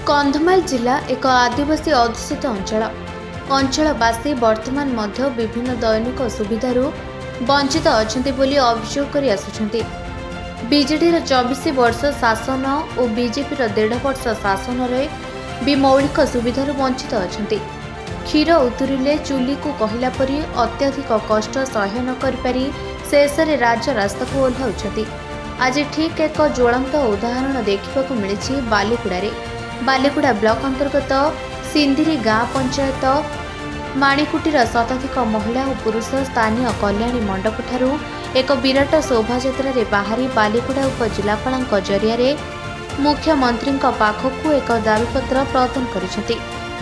कंधमाल जिला एक आदिवासी अधुषित अंचलवासी वर्तमान मध्य विभिन्न दैनिक सुविधार वंचित अच्छा बोली अभियोग कर आसुछंती। बीजेडीर 24 वर्ष शासन और बीजेपीर 1.5 वर्ष शासन भी मौलिक सुविधार वंचित अच्छा। क्षीर उतुरिले चुली को कहला परी अत्यधिक कष्ट सह्य न करि शेष में राज्य रास्ता को ओह्लाउछंती। आज ठीक एक ज्वलंत उदाहरण देखा मिली बालीकुड़ा ब्लॉक अंतर्गत सिंधिरी गाँ पंचायत माणिकुटीर शताधिक महिला और पुरुष स्थानीय कल्याणी मंडप ठारू एक विराट शोभायात्रा बाहरी बालीकुड़ा उपजिलापाल जरिया मुख्यमंत्री पाखक एक दाबीपत्र प्रदान करिसेंती।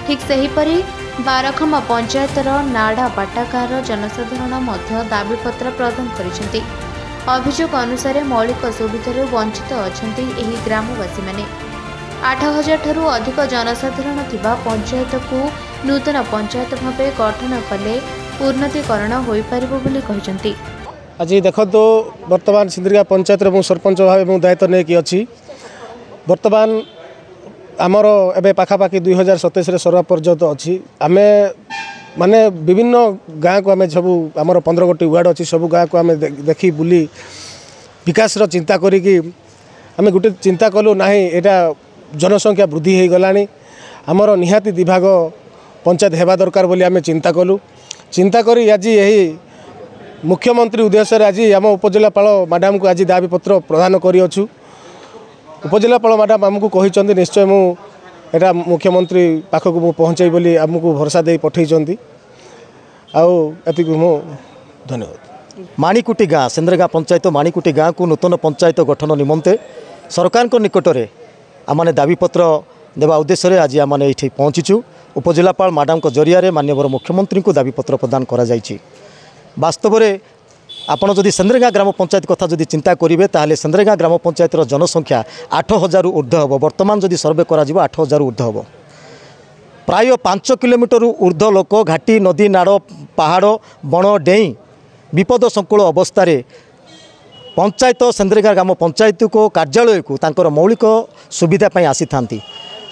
ठीक सेहीपरि बारखमा पंचायतर नाड़ा बाटागार जनसाधारण मध्य दाबीपत्र प्रदान करिसेंती। अभियोग अनुसार मौलिक सुविधार वंचित अच्छा ग्रामवासी माने। 8,000 ठारू अधिक जनसाधारण थिबा पंचायत को नूतन पंचायत भावे गठन कले उन्नतीकरण हो पारिबो बोली कहिसेंती। आज देखो वर्तमान सिंदरिगा पंचायत मु सरपंच भाव दायित्व नहीं अच्छी। वर्तमान आमर एवं पाखापाखि 2027 सरवा पर्यंत अच्छी। आम माने विभिन्न गाँ को आम सब आमर 15 गोटी वार्ड अच्छी। सब गाँ को आम देखी बुली विकास चिंता करी आम गोटे चिंता कलु ना यहाँ जनसंख्या वृद्धि हो गलानी। आमर निहाती विभाग पंचायत हेबा दरकार बोली आम चिंता कलु। चिंता करी आज यही मुख्यमंत्री उद्देश्य आज आम उपजिलापाल मैडम को आज दाबीपत्र प्रदान करिअछु। उपजिलापाल मैडम आमको कही निश्चय मुझा मुख्यमंत्री पाखक मु पहुँचे बोली आमको भरोसा दे पठेइचंती। आती मु धन्यवाद। माणिकुटी गाँ सिंदरगा पंचायत माणिकुटी गाँ को नूतन पंचायत गठन निमंते सरकार को निकट में आमने दाबीपत्र देवा उद्देश्य आज आमने ये पहुँचीचु। उपजिलापाल मैडम को जरिया माननीय मुख्यमंत्री को दाबीपत्र प्रदान करा जायछि। वास्तव में आपड़ जदि सिंदरगा ग्राम पंचायत कथा जदि चिंता करेंगे ताहले सिंदरगा ग्राम पंचायत जनसंख्या 8,000 ऊर्ध्व हम। बर्तमान जदि सर्वे करा 8,000 ऊर्ध्व हम। प्राय 5 किलोमीटर ऊर्ध्व लोक घाटी नदी नाड़ पहाड़ बण डेई विपद संकुल अवस्था पंचायत सिंदरगा ग्राम पंचायत को कार्यालय को तांकर मौलिक सुविधा आसी था।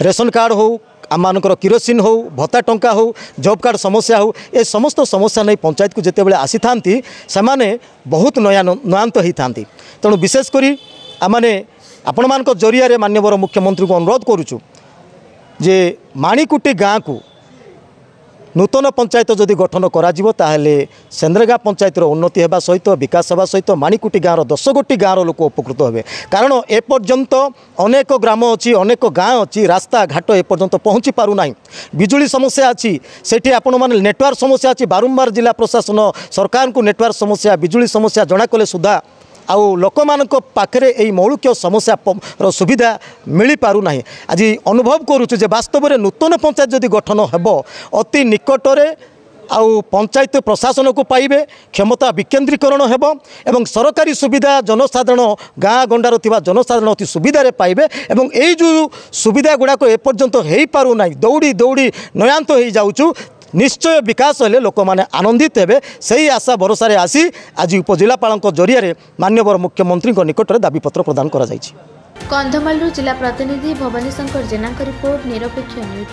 रेशन कार्ड हो आमर किरोसिन हो भत्ता टंका हो जॉब कार्ड समस्या हो ए समस्त समस्या नहीं पंचायत को जिते बड़े आसी था से बहुत नयांत होता। तेणु विशेषकर आमने आपण मान जरिया माननीय मुख्यमंत्री को अनुरोध करुचु जे माणिकुटी गाँ को नूतन पंचायत जदि गठन कराले सिंदरगा पंचायतर उन्नति होगा सहित विकास होगा सहित माणिकुटी गाँव 10 गोटी गाँव लोक उपकृत होंगे। कारण एपर्यंत अनेक ग्राम अच्छी अनेक गाँ अच्छी रास्ता घाट एपर्यंत पहुँची पारना। बिजुली समस्या अच्छी सेठी आपण माने नेटवर्क समस्या अच्छी। बारंबार जिला प्रशासन सरकार को नेटवर्क समस्या बिजुली समस्या जना कले सुधा आउ लोक मानक पाखरे एई मौलिक समस्या सुविधा मिली पारु नाही। आज अनुभव करुछु जे वास्तव में नूतन पंचायत जदि गठन हेबो अति निकटरे आउ पंचायत प्रशासन को पाइबे क्षमता विकेन्द्रीकरण हेबो एवं सरकारी सुविधा जनसाधारण गाँ गंडार थिबा जनसाधारण अति सुविधा रे पाइबे एवं एई जो सुविधा गुड़ाक एपर्यंत हो पारु नाही दौड़ी दौड़ी नयांत हो जाउछु। निश्चय विकास हेले लोक माने आनंदित हेबे सही आशा भरोसा रे आसी आज उपजिलापाल जरिया माननीय मुख्यमंत्री निकट में दाबीपत्र प्रदान करा जायछि। कंधमाल जिला प्रतिनिधि भवानी शंकर जेना रिपोर्ट निरपेक्ष न्यूज।